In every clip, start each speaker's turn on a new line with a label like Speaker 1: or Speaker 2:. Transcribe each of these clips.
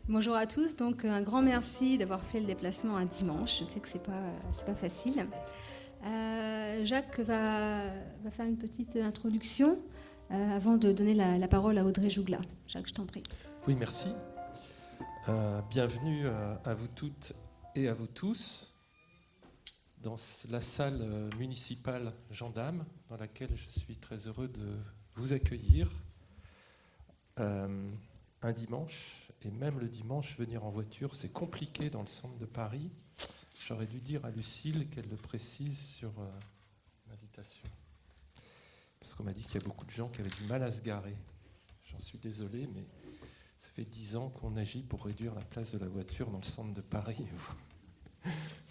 Speaker 1: Bonjour à tous, donc un grand merci d'avoir fait le déplacement un dimanche. Je sais que c'est pas facile. Jacques va faire une petite introduction avant de donner la parole à Audrey Jougla. Jacques, je t'en prie.
Speaker 2: Oui, merci. Bienvenue à vous toutes et à vous tous dans la salle municipale Gendarme, dans laquelle je suis très heureux de vous accueillir un dimanche. Et même le dimanche, venir en voiture, c'est compliqué dans le centre de Paris. J'aurais dû dire à Lucille qu'elle le précise sur l'invitation. Parce qu'on m'a dit qu'il y a beaucoup de gens qui avaient du mal à se garer. J'en suis désolé, mais ça fait 10 ans qu'on agit pour réduire la place de la voiture dans le centre de Paris.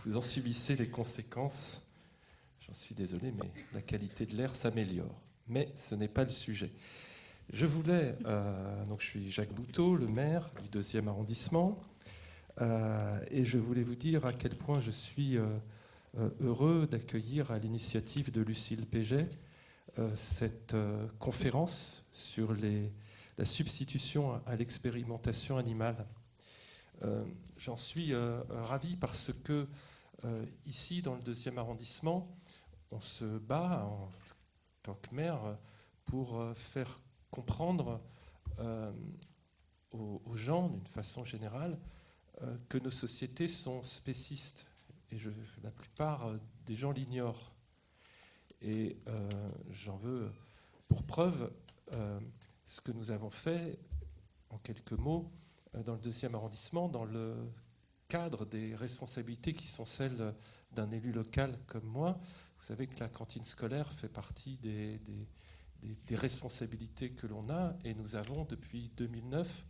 Speaker 2: Vous en subissez les conséquences. J'en suis désolé, mais la qualité de l'air s'améliore. Mais ce n'est pas le sujet. Je voulais, donc je suis Jacques Bouteau, le maire du 2e arrondissement, et je voulais vous dire à quel point je suis heureux d'accueillir à l'initiative de Lucille Péget cette conférence sur la substitution à l'expérimentation animale. J'en suis ravi parce que ici, dans le 2e arrondissement, on se bat en tant que maire pour faire comprendre aux gens, d'une façon générale, que nos sociétés sont spécistes. Et la plupart des gens l'ignorent. Et j'en veux pour preuve ce que nous avons fait, en quelques mots, dans le 2e arrondissement, dans le cadre des responsabilités qui sont celles d'un élu local comme moi. Vous savez que la cantine scolaire fait partie des responsabilités que l'on a, et nous avons depuis 2009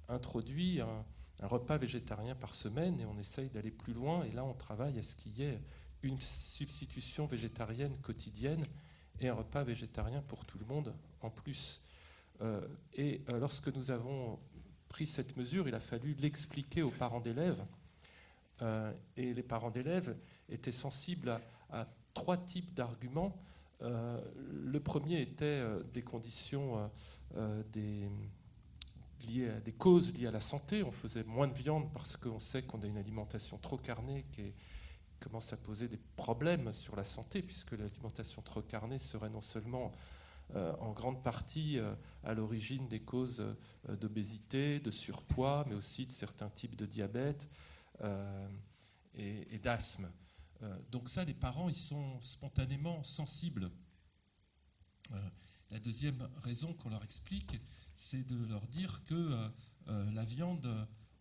Speaker 2: introduit un repas végétarien par semaine, et on essaye d'aller plus loin, et là on travaille à ce qu'il y ait une substitution végétarienne quotidienne et un repas végétarien pour tout le monde en plus. Et lorsque nous avons pris cette mesure, il a fallu l'expliquer aux parents d'élèves, et les parents d'élèves étaient sensibles à 3 types d'arguments. Le premier était des conditions, liées à des causes liées à la santé. On faisait moins de viande parce qu'on sait qu'on a une alimentation trop carnée qui commence à poser des problèmes sur la santé, puisque l'alimentation trop carnée serait non seulement en grande partie à l'origine des causes d'obésité, de surpoids, mais aussi de certains types de diabète et d'asthme. Donc ça, les parents, ils sont spontanément sensibles. La deuxième raison qu'on leur explique, c'est de leur dire que la viande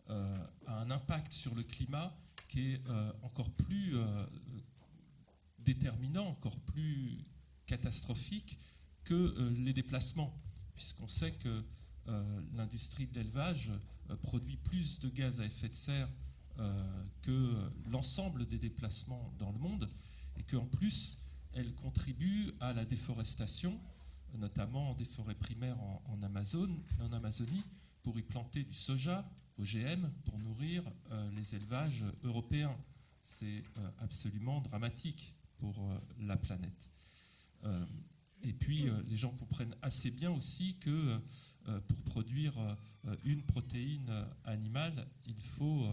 Speaker 2: a un impact sur le climat qui est encore plus déterminant, encore plus catastrophique que les déplacements, puisqu'on sait que l'industrie de l'élevage produit plus de gaz à effet de serre que l'ensemble des déplacements dans le monde, et qu'en plus, elle contribue à la déforestation, notamment des forêts primaires en Amazonie, pour y planter du soja, OGM, pour nourrir les élevages européens. C'est absolument dramatique pour la planète. Et puis, les gens comprennent assez bien aussi que pour produire une protéine animale, il faut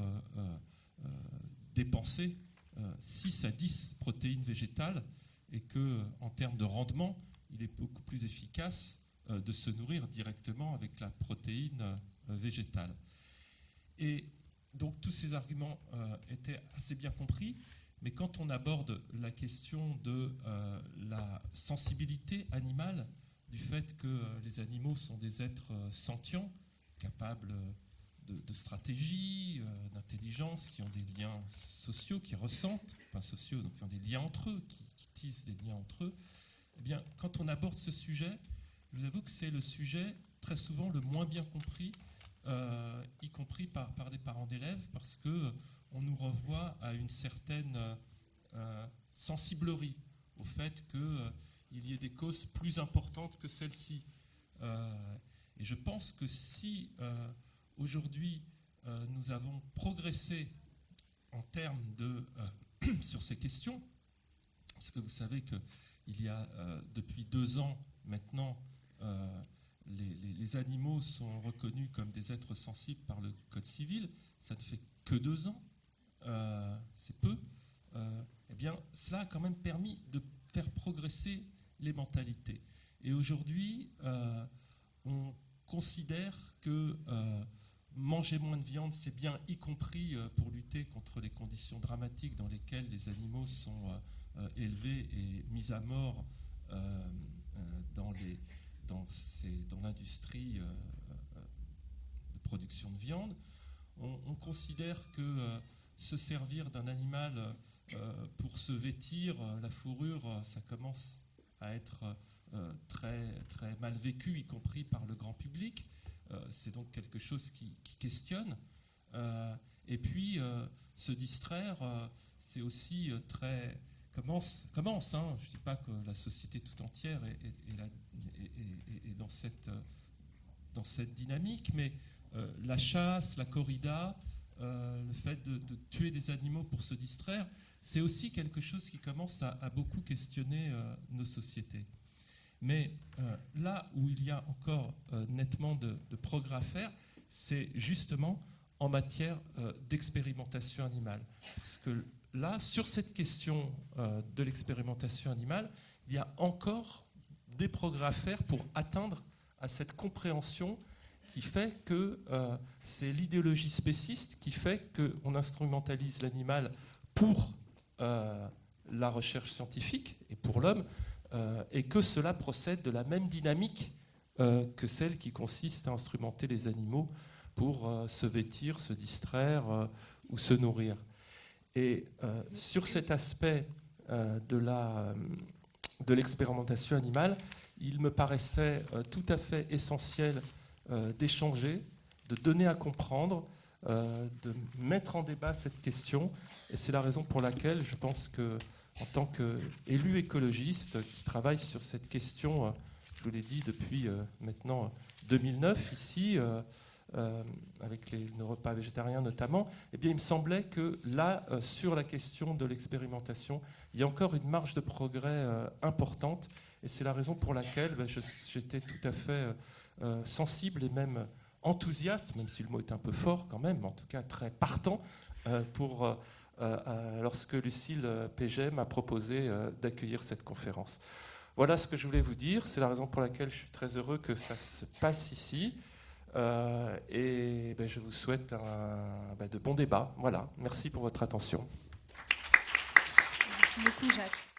Speaker 2: dépenser 6 à 10 protéines végétales, et qu'en termes de rendement, il est beaucoup plus efficace de se nourrir directement avec la protéine végétale. Et donc tous ces arguments étaient assez bien compris, mais quand on aborde la question de la sensibilité animale, du fait que les animaux sont des êtres sentients, capables de stratégie, d'intelligence, qui ont des liens sociaux, qui ressentent, enfin sociaux, donc qui ont des liens entre eux, qui tissent des liens entre eux, eh bien, quand on aborde ce sujet, je vous avoue que c'est le sujet très souvent le moins bien compris, y compris par des parents d'élèves, parce qu'on nous renvoie à une certaine sensiblerie, au fait qu'il y ait des causes plus importantes que celles-ci. Et je pense que si aujourd'hui nous avons progressé en termes sur ces questions, parce que vous savez qu'il y a depuis 2 ans maintenant les animaux sont reconnus comme des êtres sensibles par le Code civil, ça ne fait que 2 ans, c'est peu, eh bien, cela a quand même permis de faire progresser les mentalités. Et aujourd'hui, on considère que manger moins de viande, c'est bien, y compris pour lutter contre les conditions dramatiques dans lesquelles les animaux sont élevés et mis à mort dans l'industrie de production de viande. On considère que se servir d'un animal pour se vêtir, la fourrure, ça commence à être très, très mal vécu, y compris par le grand public. C'est donc quelque chose qui questionne. Et puis, se distraire, c'est aussi très... commence hein. Je ne dis pas que la société tout entière est dans cette dynamique, mais la chasse, la corrida, le fait de tuer des animaux pour se distraire, c'est aussi quelque chose qui commence à beaucoup questionner nos sociétés. Mais là où il y a encore nettement de progrès à faire, c'est justement en matière d'expérimentation animale. Parce que là, sur cette question de l'expérimentation animale, il y a encore des progrès à faire pour atteindre à cette compréhension qui fait que c'est l'idéologie spéciste qui fait qu'on instrumentalise l'animal pour la recherche scientifique et pour l'homme, et que cela procède de la même dynamique que celle qui consiste à instrumenter les animaux pour se vêtir, se distraire ou se nourrir. Et sur cet aspect de l'expérimentation animale, il me paraissait tout à fait essentiel d'échanger, de donner à comprendre, de mettre en débat cette question. Et c'est la raison pour laquelle je pense que, en tant qu'élu écologiste qui travaille sur cette question, je vous l'ai dit depuis maintenant 2009 ici, avec nos repas végétariens notamment, eh bien, il me semblait que là, sur la question de l'expérimentation, il y a encore une marge de progrès importante. Et c'est la raison pour laquelle j'étais tout à fait sensible et même enthousiaste, même si le mot est un peu fort quand même, mais en tout cas très partant, lorsque Lucille Péget m'a proposé d'accueillir cette conférence. Voilà ce que je voulais vous dire. C'est la raison pour laquelle je suis très heureux que ça se passe ici. Et je vous souhaite de bons débats. Voilà. Merci pour votre attention.
Speaker 1: Merci beaucoup, Jacques.